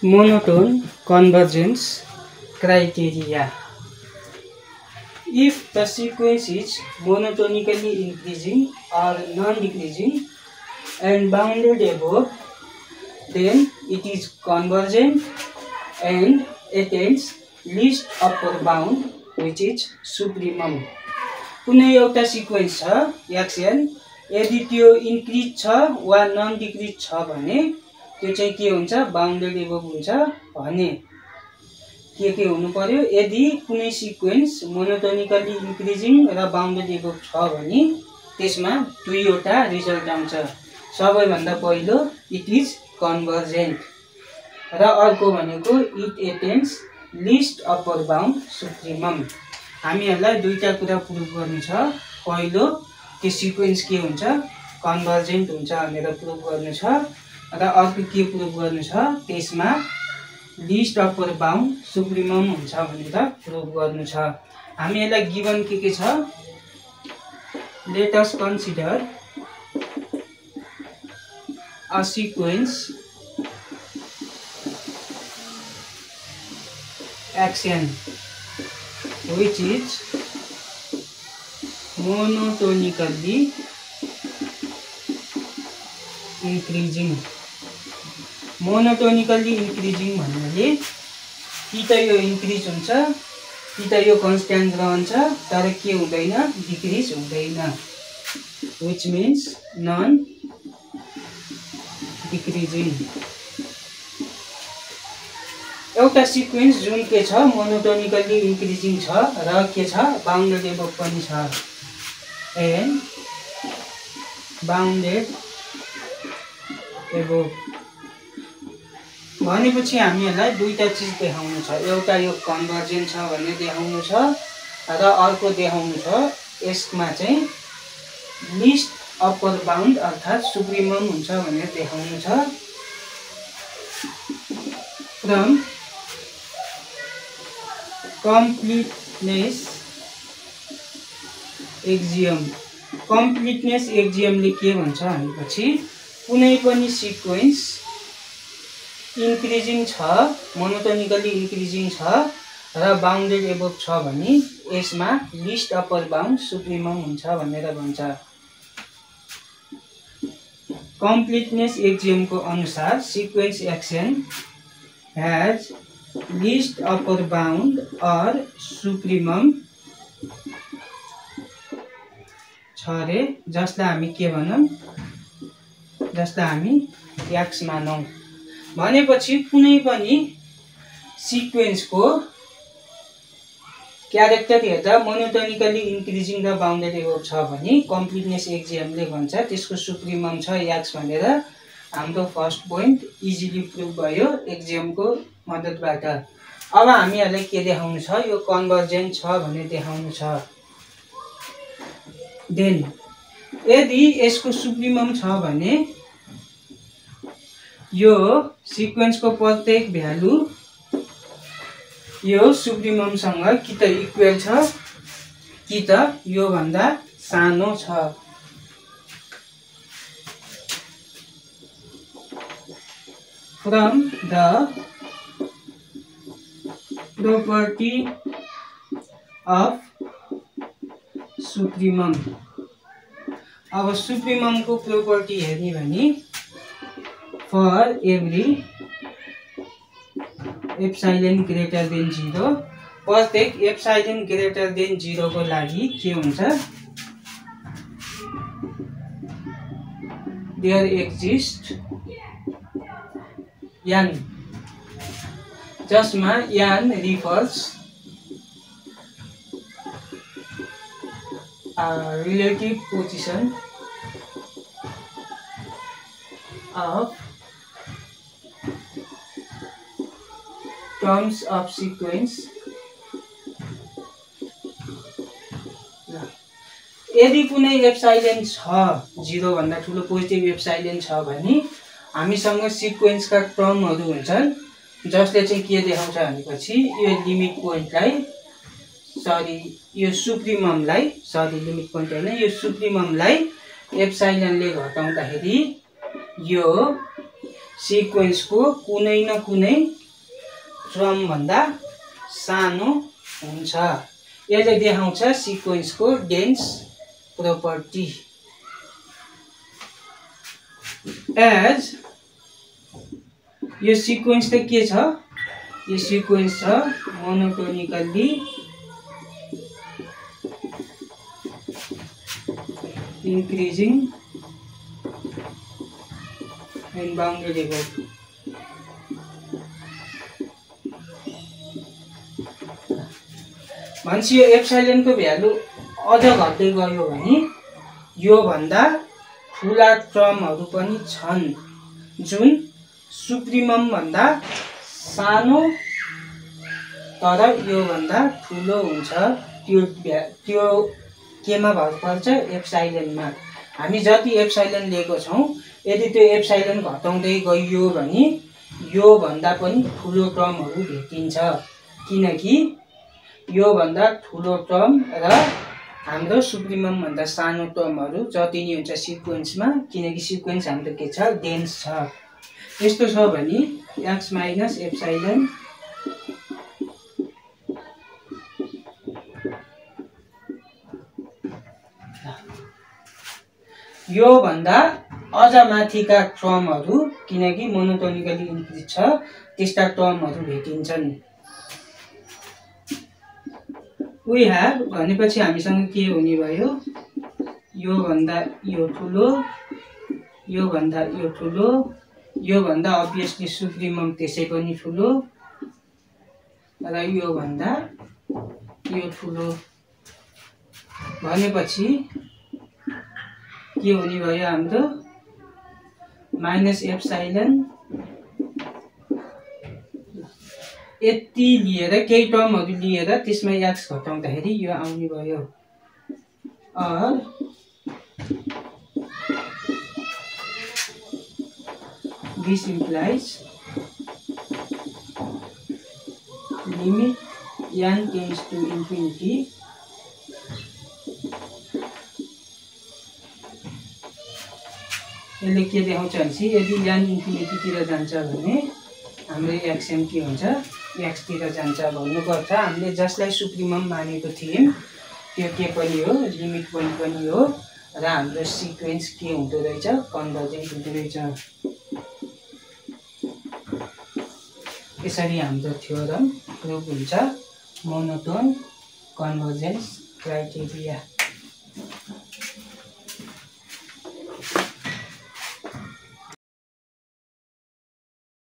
monotone convergence criteria. If the sequence is monotonically increasing or non-decreasing and bounded above, then it is convergent and attains least upper bound, which is supremum. कुनै एउटा sequence छ action, यदि त्यो increase छ वा non decrease छ भने त्यो चाहिँ के हुन्छ, बाउन्डेड एबभ हुन्छ भने के हुनु पर्यो, यदि कुनै सिक्वेन्स मोनोटोनिकली इन्क्रिजिङ र बाउन्डेड एबभ छ भने त्यसमा दुईवटा रिजल्ट आउँछ। सबैभन्दा पहिलो इट इज कन्भर्जेन्ट र अर्को भनेको it attains least upper bound supremum. हामीहरुलाई दुईटा कुरा प्रुभ गर्नु छ। पहिलो त्यो सिक्वेन्स के हुन्छ, कन्भर्जेन्ट हुन्छ भनेर प्रुभ गर्नु छ र अर्को के प्रुभ गर्नु छ, त्यसमा लिस्ट अप्पर बाउन्ड सुप्रिमम हुन्छ भनेर प्रुभ गर्नु छ। हामीहरुलाई गिवन के छ, let us consider a sequence action which is monotonically increasing. Monotonically increasing भन्नाले कि त यो इन्क्रिज हुन्छ कि त यो कन्स्ट्यान्ट रहन्छ तर के हुँदैन, डिक्रिज हुँदैन, which means non डिक्रिजिङ। एउटा सिक्वेन्स जुन के छ मोनोटोनिकली इन्क्रिजिङ छ र के छ, बाउन्डेड एबभ पनि छ एन्ड बाउन्डेड एबभ भनेपछि हामीहरुलाई दुईटा चीज देखाउनु छ। एउटा यो कन्भर्जेन्ट छ भन्ने देखाउनु छ र अर्को देखाउनु छ यसमा चाहिँ लिस्ट अप्पर बाउन्ड अर्थात सुप्रिमम हुन्छ भनेर देखाउनु छ। फ्रम कम्प्लिटनेस एक्जियम, कम्प्लिटनेस एक्जियमले के भन्छ भनेपछि कुनै पनि सिक्वेन्स इन्क्रिजिङ छ, मोनोटोनिकली इन्क्रिजिङ छ र बाउन्डेड एबभ छ भने यसमा लिस्ट अप्पर बाउन्ड सुप्रिमम हुन्छ भनेर भन्छ। कम्प्लिटनेस एक्जियम को अनुसार sequence action has list upper bound और सुप्रिमम छ रे, जसलाई हामी के भनौं, जसलाई हामी एक्स मानौं। भनेपछि कुनै पनि सिक्वेन्स को क्यारेक्टर हेर्दा मोनोटोनिकली इन्क्रिजिङ र बाउन्डेड एबभ छ भने कम्प्लिटनेस एक्जियमले भन्छ त्यसको सुप्रिमम छ एक्स भनेर। हाम्रो फर्स्ट पोइन्ट इजिली प्रुभ भयो एक्जियमको मद्दतबाट। अब हामीहरुलाई के देखाउनु छ, यो कन्भर्जेन्ट छ भन्ने देखाउनु छ। देन यदि यसको सुप्रिमम छ भने यो सिक्वेन्सको प्रत्येक भ्यालु यो सुप्रिमम सँग कि त इक्वल छ कि त यो भन्दा सानो छ। From the property of supremum, अब सुप्रिमम को प्रोपर्टी हेर्ने भने for every epsilon greater than 0, प्रत्येक एप्सिलोन ग्रेटर देन 0 को लागि के हुन्छ, देयर एक्जिस्ट n, जसमा n refers relative position of terms of sequence. यदि कुनै एप्सिलोन छ 0 भन्दा ठुलो पोजिटिभ एप्सिलोन छ भने हामीसँग सिक्वेन्सका टर्महरु हुन्छन् जसले चाहिँ के देखाउँछ भनेपछि यो लिमिट पोइन्टलाई यो सुप्रिममलाई लिमिट पोइन्ट हैन, यो सुप्रिममलाई एप्सिलोनले घटाउँदाखेरि यो सिक्वेन्सको कुनै न कुनै टर्म भन्दा सानो हुन्छ। यसले देखाउँछ सिक्वेन्सको डेन्स प्रोपर्टी। एज यो सिक्वेन्स त के छ? यो सिक्वेन्स छ मोनोटोनिकल्ली increasing and bounded above। भनेपछि यो एप्सिलनको भ्यालु अझ घट्दै गयो भने यो भन्दा ठुला टर्महरू पनि छन् जुन सुप्रिमम भन्दा सानो तर यो भन्दा ठुलो हुन्छ। त्यो केमा भर पर्छ? एप्सिलनमा। हामी जति एप्सिलन लिएको छौं यदि त्यो एप्सिलन घटाउँदै गइयो भने यो भन्दा पनि ठुलो टर्महरू भेटिन्छ, किनकि यो भन्दा ठुलो टर्म र हाम्रो सुप्रिमम भन्दा सानो टर्महरू जति नै हुन्छ सिक्वेन्समा, किनकि सिक्वेन्स हाम्रो के छ? डेन्स छ। यस्तो छ भने x माइनस एप्सिलन यो भन्दा अझ माथिका टर्महरू, किनकि मोनोटोनिकली इन्क्रिज छ, त्यस्ता टर्महरू भेटिन्छन्। वी हैव भनेपछि हामीसँग के हुने भयो? यो भन्दा यो ठुलो, यो भन्दा यो ठुलो, यो भन्दा अभियसली सुप्रिमम त्यसै पनि ठुलो र यो भन्दा यो ठुलो भनेपछि के हुने भयो हाम्रो? माइनस एप्सिलन यति लिएर केही टर्महरू लिएर त्यसमा x घटाउँदाखेरि यो आउने भयो। This implies limit n tends to infinity यसले के देखाउँछ भनेपछि यदि n इन्फिनिटीतिर जान्छ भने हाम्रो एक्सएम के हुन्छ? x तिर जान्छ भन्नुपर्छ। हामीले जसलाई सुप्रिमम मानेको थियौं त्यो के पनि हो? लिमिट पोइन्ट पनि हो र हाम्रो सिक्वेन्स के हुँदो रहेछ? कन्भर्जेन्ट हुँदो रहेछ। यसरी हाम्रो थ्योरम प्रुभ हुन्छ मोनोटोन कन्भर्जेन्स क्राइटेरिया।